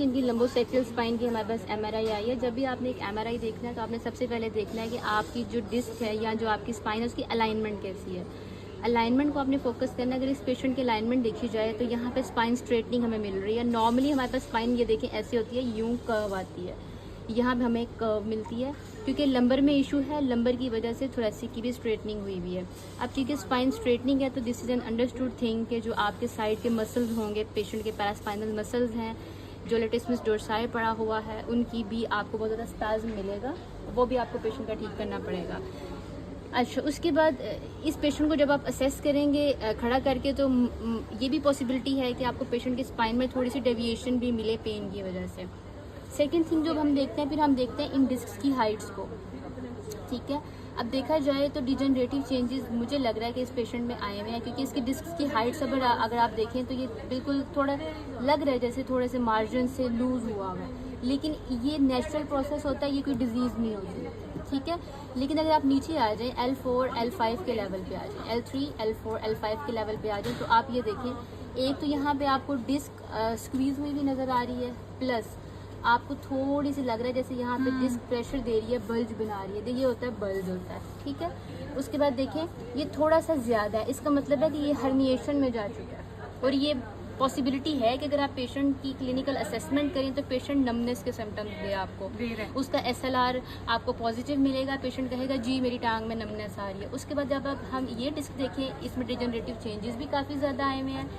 जिनकी लंबोसेक्टल स्पाइन की हमारे पास एमआरआई आई है। जब भी आपने एक एमआरआई देखना है तो आपने सबसे पहले देखना है कि आपकी जो डिस्क है या जो आपकी स्पाइन है उसकी अलाइनमेंट कैसी है। अलाइनमेंट को आपने फोकस करना है। अगर इस पेशेंट की अलाइनमेंट देखी जाए तो यहाँ पे स्पाइन स्ट्रेटनिंग हमें मिल रही है। नॉर्मली हमारे पास स्पाइन ये देखें ऐसी होती है, यूं कर्व आती है, यहाँ पे हमें कर्व मिलती है क्योंकि लंबर में इशू है। लंबर की वजह से थोरेसिक की भी स्ट्रेटनिंग हुई हुई है। अब चूँकि स्पाइन स्ट्रेटनिंग है तो this is an understood thing कि जो आपके साइड के मसल्स होंगे, पेशेंट के पैरास्पाइनल मसल्स हैं, जो लेटिसिमस डोर्साई पड़ा हुआ है, उनकी भी आपको बहुत ज़्यादा स्पाज़्म मिलेगा, वो भी आपको पेशेंट का ठीक करना पड़ेगा। अच्छा, उसके बाद इस पेशेंट को जब आप असेस करेंगे खड़ा करके तो ये भी पॉसिबिलिटी है कि आपको पेशेंट की स्पाइन में थोड़ी सी डेविएशन भी मिले पेन की वजह से। सेकंड थिंग जो हम देखते हैं, फिर हम देखते हैं इन डिस्क्स की हाइट्स को। ठीक है, अब देखा जाए तो डिजनरेटिव चेंजेस मुझे लग रहा है कि इस पेशेंट में आए हुए हैं क्योंकि इसकी डिस्क्स की हाइट्स अगर आप देखें तो ये बिल्कुल थोड़ा लग रहा है जैसे थोड़े से मार्जिन से लूज़ हुआ हुआ है, लेकिन ये नेचुरल प्रोसेस होता है, ये कोई डिजीज़ नहीं होती। ठीक है, लेकिन अगर आप नीचे आ जाएं L4 L5 के लेवल पे आ जाएं, L3 L4 L5 के लेवल पे आ जाएं तो आप ये देखें, एक तो यहाँ पे आपको डिस्क स्क्वीज़ हुई भी नज़र आ रही है, प्लस आपको थोड़ी सी लग रहा है जैसे यहाँ पे डिस्क प्रेशर दे रही है, बल्ज बना रही है। ये होता है बल्ज होता है। ठीक है, उसके बाद देखें ये थोड़ा सा ज़्यादा है, इसका मतलब है कि ये हर्निएशन में जा चुका है और ये पॉसिबिलिटी है कि अगर आप पेशेंट की क्लिनिकल असेसमेंट करें तो पेशेंट नमनेस के सिम्टम्स दे आपको, उसका SLR आपको पॉजिटिव मिलेगा, पेशेंट कहेगा जी मेरी टांग में नमनेस आ रही है। उसके बाद जब हम ये डिस्क देखें, इसमें डिजनरेटिव चेंजेस भी काफ़ी ज़्यादा आए हुए हैं,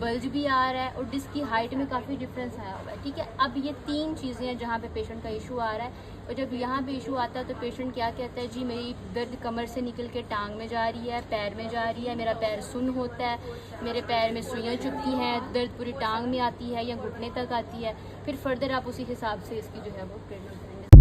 बल्ज भी आ रहा है और डिस्क की हाइट में काफ़ी डिफरेंस आया हुआ है। ठीक है, अब ये तीन चीज़ें हैं जहाँ पे पेशेंट का इशू आ रहा है और जब यहाँ पे इशू आता है तो पेशेंट क्या कहता है, जी मेरी दर्द कमर से निकल के टांग में जा रही है, पैर में जा रही है, मेरा पैर सुन्न होता है, मेरे पैर में सुइयाँ चुभती हैं, दर्द पूरी टांग में आती है या घुटने तक आती है। फिर फर्दर आप उसी हिसाब से इसकी जो है वो ट्रीटमेंट करेंगे।